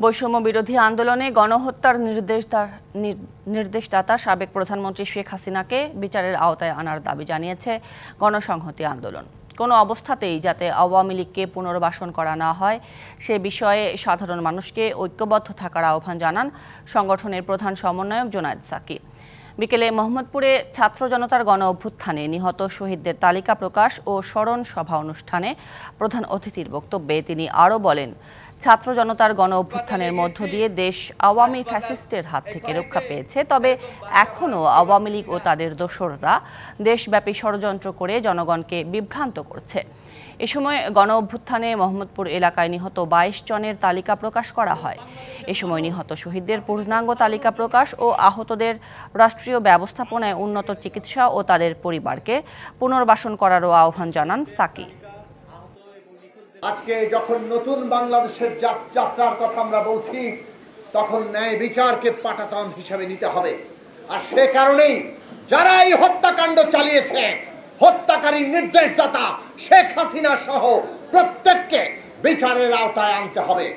বৈষম্য বিরোধী আন্দোলনে গণহত্যার নির্দেশদাতা সাবেক প্রধানমন্ত্রী শেখ হাসিনাকে বিচারের আওতায় আনার দাবি জানিয়েছে গণসংহতি আন্দোলন। কোনো অবস্থাতেই যাতে আওয়ামী লীগকে পুনর্বাসন করা না হয় সে বিষয়ে সাধারণ মানুষকে ঐক্যবদ্ধ থাকার আহ্বান জানান সংগঠনের প্রধান সমন্বয়ক জোনায়েদ সাকি। বিকেলে মোহাম্মদপুরে ছাত্র জনতার গণ অভ্যুত্থানে নিহত শহীদদের তালিকা প্রকাশ ও স্মরণ সভা অনুষ্ঠানে প্রধান অতিথির বক্তব্যে তিনি আরও বলেন, ছাত্র জনতার গণ অভ্যুত্থানের মধ্য দিয়ে দেশ আওয়ামী ফ্যাসিস্টের হাত থেকে রক্ষা পেয়েছে, তবে এখনও আওয়ামী লীগ ও তাদের দোসররা দেশব্যাপী ষড়যন্ত্র করে জনগণকে বিভ্রান্ত করছে। এ সময় গণ অভ্যুত্থানে মোহাম্মদপুর এলাকায় নিহত ২২ জনের তালিকা প্রকাশ করা হয়। এ সময় নিহত শহীদদের পূর্ণাঙ্গ তালিকা প্রকাশ ও আহতদের রাষ্ট্রীয় ব্যবস্থাপনায় উন্নত চিকিৎসা ও তাদের পরিবারকে পুনর্বাসন করারও আহ্বান জানান সাকি। আজকে যখন নতুন বাংলাদেশের যাত্রার কথা আমরা বলছি, তখন ন্যায় বিচারকে পাটাতন হিসেবে নিতে হবে। আর সে কারণেই যারা এই হত্যাকাণ্ড চালিয়েছে, হত্যাকারী নির্দেশদাতা শেখ হাসিনা সহ প্রত্যেককে বিচারের আওতায় আনতে হবে।